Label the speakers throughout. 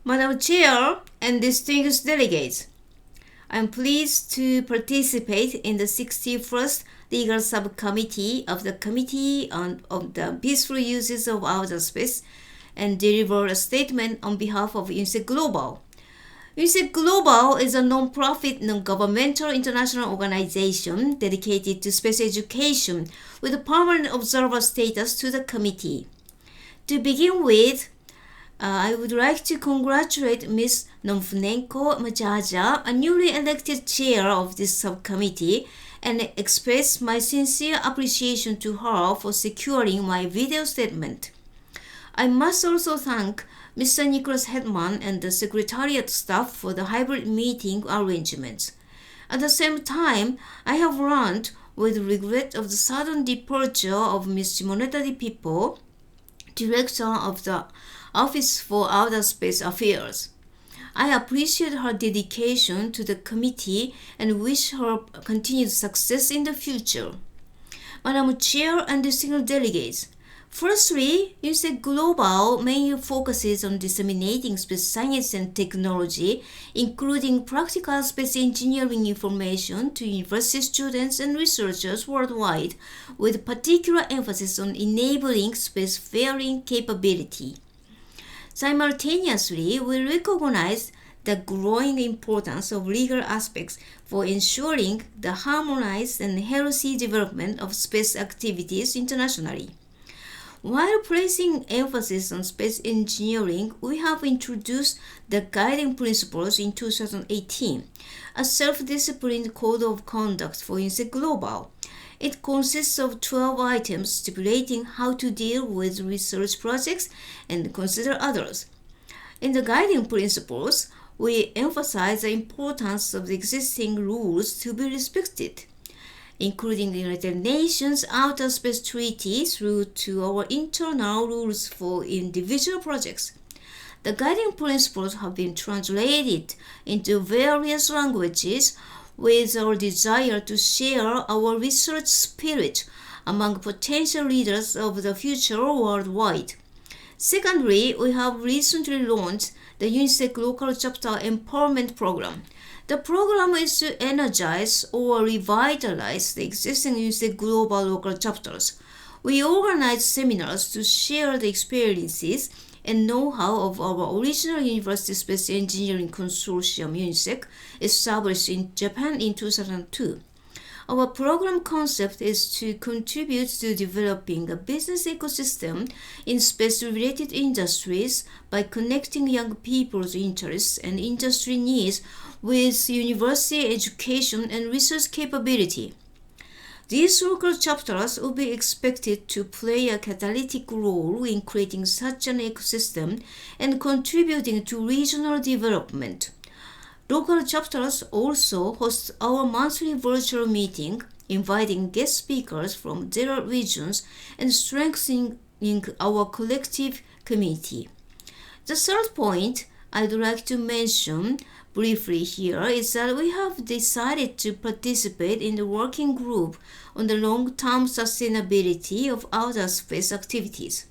Speaker 1: Madam Chair and distinguished delegates, I am pleased to participate in the 61st Legal Subcommittee of the Committee on the Peaceful Uses of Outer Space and deliver a statement on behalf of UNISEC-Global. UNISEC-Global is a non-profit, non-governmental international organization dedicated to space education with a permanent observer status to the committee. To begin with, I would like to congratulate Ms. Nomfunenko Majaja, a newly elected chair of this subcommittee, and express my sincere appreciation to her for securing my video statement. I must also thank Mr. Nicholas Hetman and the Secretariat staff for the hybrid meeting arrangements. At the same time, I have learned with regret of the sudden departure of Ms. Simonetta Di Pippo, Director of the Office for Outer Space Affairs. I appreciate her dedication to the committee and wish her continued success in the future. Madam Chair and distinguished delegates, firstly, UNISEC-Global mainly focuses on disseminating space science and technology, including practical space engineering information to university students and researchers worldwide, with particular emphasis on enabling spacefaring capability. Simultaneously, we recognize the growing importance of legal aspects for ensuring the harmonized and healthy development of space activities internationally. While placing emphasis on space engineering, we have introduced the guiding principles in 2018, a self-disciplined code of conduct for UNISEC-Global. It consists of 12 items stipulating how to deal with research projects and consider others. In the guiding principles, we emphasize the importance of the existing rules to be respected, including the United Nations Outer Space Treaty through to our internal rules for individual projects. The guiding principles have been translated into various languages with our desire to share our research spirit among potential leaders of the future worldwide. Secondly, we have recently launched the UNISEC Local Chapter Empowerment Program. The program is to energize or revitalize the existing UNISEC-Global local chapters. We organize seminars to share the experiences and know-how of our original University Space Engineering Consortium UNISEC, established in Japan in 2002. Our program concept is to contribute to developing a business ecosystem in space-related industries by connecting young people's interests and industry needs with university education and research capability. These local chapters will be expected to play a catalytic role in creating such an ecosystem and contributing to regional development. Local chapters also host our monthly virtual meeting, inviting guest speakers from their regions and strengthening our collective community. The third point I'd like to mention briefly here is that we have decided to participate in the working group on the long-term sustainability of outer space activities.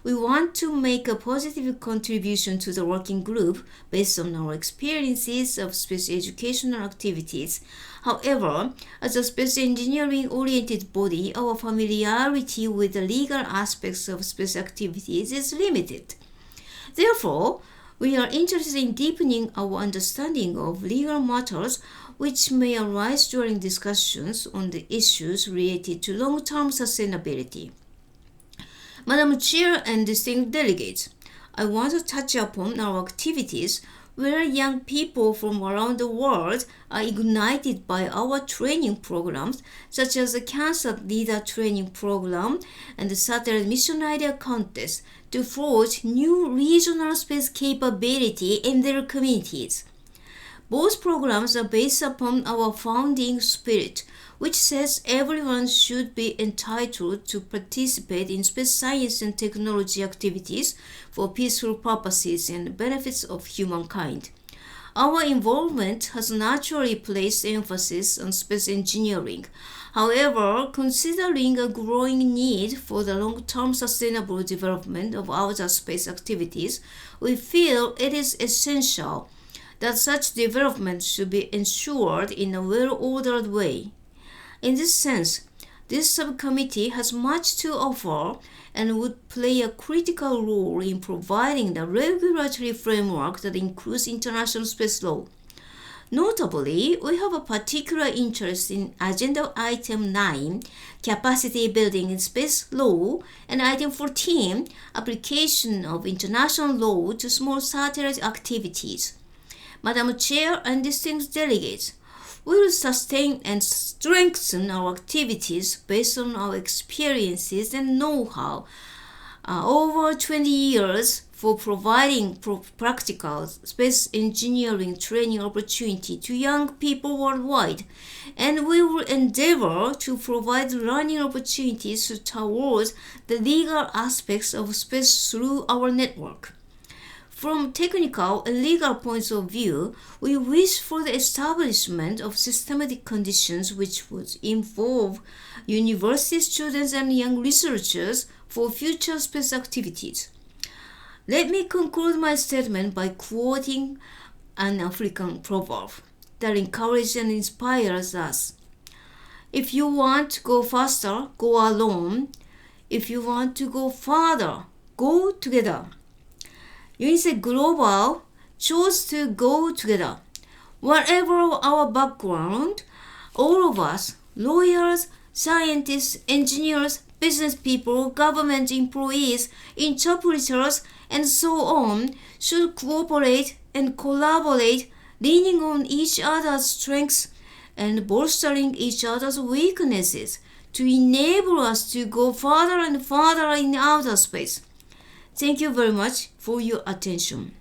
Speaker 1: We want to make a positive contribution to the working group based on our experiences of space educational activities. However, as a space engineering-oriented body, our familiarity with the legal aspects of space activities is limited. Therefore, we are interested in deepening our understanding of legal matters which may arise during discussions on the issues related to long-term sustainability. Madam Chair and distinguished delegates, I want to touch upon our activities where young people from around the world are ignited by our training programs, such as the Cancer Leader Training Program and the Satellite Mission Idea Contest, to forge new regional space capability in their communities. Both programs are based upon our founding spirit, which says everyone should be entitled to participate in space science and technology activities for peaceful purposes and benefits of humankind. Our involvement has naturally placed emphasis on space engineering. However, considering a growing need for the long-term sustainable development of outer space activities, we feel it is essential that such development should be ensured in a well-ordered way. In this sense, this subcommittee has much to offer and would play a critical role in providing the regulatory framework that includes international space law. Notably, we have a particular interest in Agenda Item 9, Capacity Building in Space Law, and Item 14, Application of International Law to Small Satellite Activities. Madam Chair and distinguished delegates, we will sustain and strengthen our activities based on our experiences and know-how over 20 years for providing practical space engineering training opportunity to young people worldwide, and we will endeavor to provide learning opportunities towards the legal aspects of space through our network. From technical and legal points of view, we wish for the establishment of systematic conditions which would involve university students and young researchers for future space activities. Let me conclude my statement by quoting an African proverb that encourages and inspires us. If you want to go faster, go alone. If you want to go farther, go together. UNISEC-Global chose to go together. Whatever our background, all of us, lawyers, scientists, engineers, business people, government employees, interpreters, and so on, should cooperate and collaborate, leaning on each other's strengths and bolstering each other's weaknesses to enable us to go farther and farther in outer space. Thank you very much for your attention.